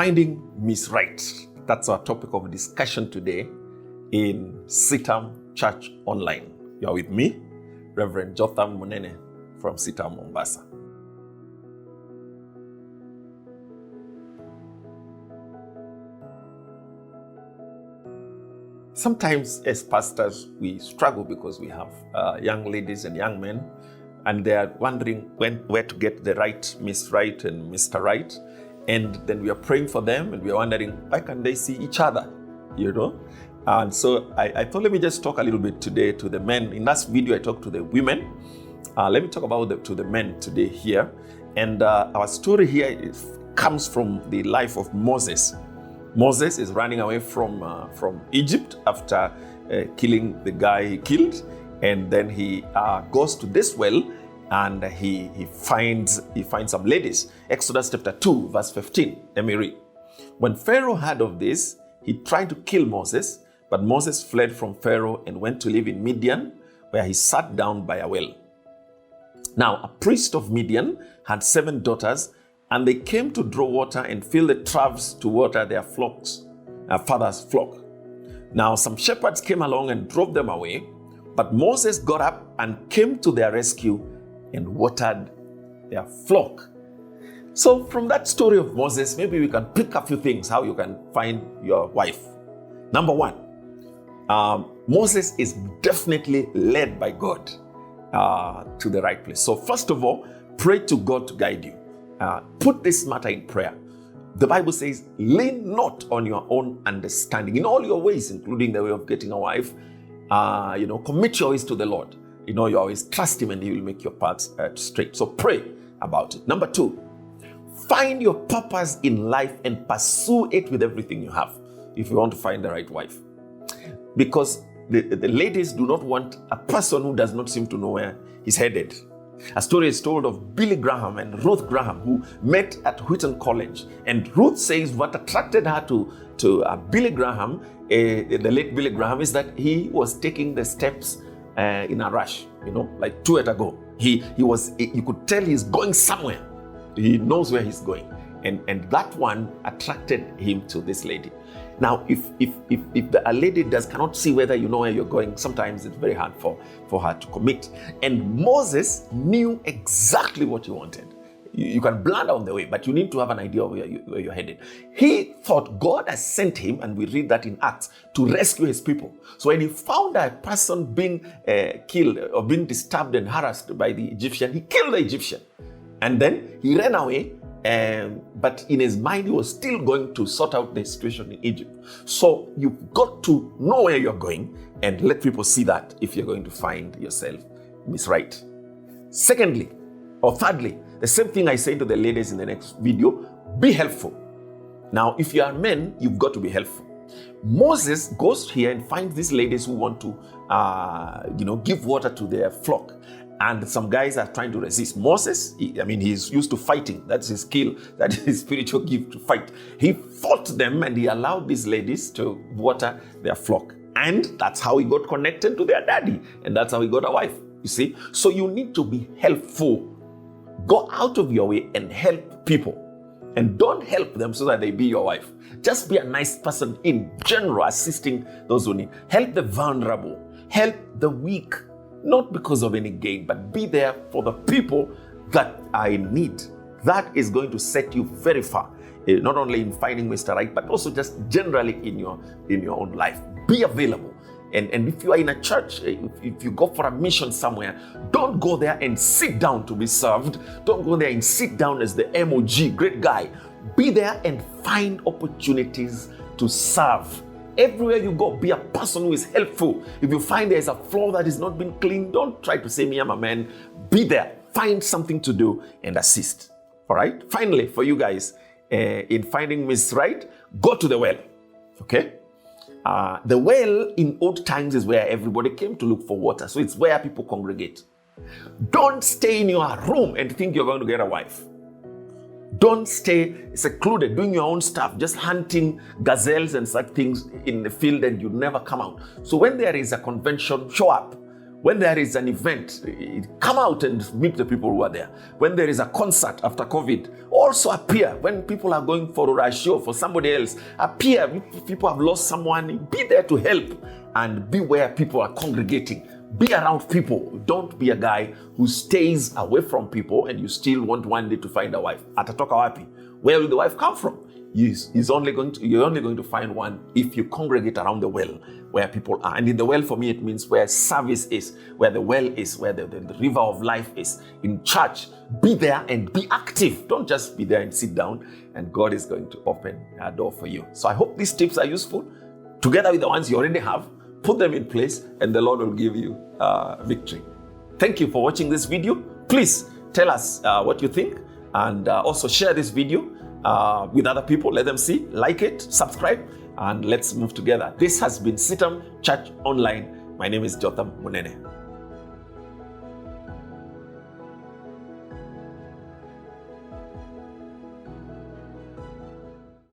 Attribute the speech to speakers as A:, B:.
A: Finding Miss Right. That's our topic of discussion today in CITAM Church Online. You are with me, Reverend Jotham Munene from CITAM Mombasa. Sometimes as pastors, we struggle because we have young ladies and young men, and they are wondering where to get the right Miss Right and Mr. Right. And then we are praying for them and we are wondering, why can't they see each other, And so I thought, let me just talk a little bit today to the men. In last video, I talked to the women. Let me talk about to the men today here. And our story here comes from the life of Moses. Moses is running away from Egypt after killing the guy he killed. And then he goes to this well and he finds some ladies. Exodus chapter 2, verse 15. Let me read. When Pharaoh heard of this, he tried to kill Moses, but Moses fled from Pharaoh and went to live in Midian, where he sat down by a well. Now, a priest of Midian had 7 daughters, and they came to draw water and fill the troughs to water their father's flock. Now, some shepherds came along and drove them away, but Moses got up and came to their rescue and watered their flock. So from that story of Moses, maybe we can pick a few things how you can find your wife. Number 1, Moses is definitely led by God to the right place. So first of all, pray to God to guide you. Put this matter in prayer. The Bible says, lean not on your own understanding. In all your ways, including the way of getting a wife, commit your ways to the Lord. You always trust Him and He will make your paths straight. So pray about it. Number 2, find your purpose in life and pursue it with everything you have if you want to find the right wife. Because the ladies do not want a person who does not seem to know where he's headed. A story is told of Billy Graham and Ruth Graham, who met at Wheaton College. And Ruth says what attracted her to Billy Graham, the late Billy Graham, is that he was taking the steps in a rush, like 2 at a go. You could tell he's going somewhere. He knows where he's going. And that one attracted him to this lady. Now, if a lady cannot see whether you know where you're going, sometimes it's very hard for her to commit. And Moses knew exactly what he wanted. You can blunder on the way, but you need to have an idea of where you're headed. He thought God has sent him, and we read that in Acts, to rescue his people. So when he found a person being killed or being disturbed and harassed by the Egyptian, he killed the Egyptian. And then he ran away, but in his mind, he was still going to sort out the situation in Egypt. So you've got to know where you're going and let people see that if you're going to find yourself Miss Right. Thirdly, the same thing I say to the ladies in the next video, be helpful. Now, if you are men, you've got to be helpful. Moses goes here and finds these ladies who want to, give water to their flock. And some guys are trying to resist. Moses, he's used to fighting. That's his skill. That is his spiritual gift, to fight. He fought them and he allowed these ladies to water their flock. And that's how he got connected to their daddy. And that's how he got a wife, you see. So you need to be helpful. Go out of your way and help people. And don't help them so that they be your wife. Just be a nice person in general, assisting those who need. Help the vulnerable. Help the weak. Not because of any gain, but be there for the people that are in need. That is going to set you very far, not only in finding Mr. Right, but also just generally in your own life. Be available. And if you are in a church, if you go for a mission somewhere, don't go there and sit down to be served. Don't go there and sit down as the MOG, great guy. Be there and find opportunities to serve. Everywhere you go, be a person who is helpful. If you find there's a floor that is not been cleaned, don't try to say, me, I'm a man. Be there. Find something to do and assist. All right? Finally, for you guys, in finding Miss Right, go to the well. Okay? The well in old times is where everybody came to look for water. So it's where people congregate. Don't stay in your room and think you're going to get a wife. Don't stay secluded, doing your own stuff, just hunting gazelles and such things in the field, and you never come out. So when there is a convention, show up. When there is an event, come out and meet the people who are there. When there is a concert after COVID, also appear. When people are going for a show for somebody else, appear. If people have lost someone, be there to help, and be where people are congregating. Be around people. Don't be a guy who stays away from people and you still want one day to find a wife. Atatoka wapi? Where will the wife come from? You're only going to find one if you congregate around the well where people are. And in the well, for me, it means where service is, where the well is, where the river of life is. In church, be there and be active. Don't just be there and sit down, and God is going to open a door for you. So I hope these tips are useful. Together with the ones you already have, put them in place, and the Lord will give you victory. Thank you for watching this video. Please tell us what you think, and also share this video with other people. Let them see, like it, subscribe, and let's move together. This has been CITAM Church Online. My name is Jotham Munene.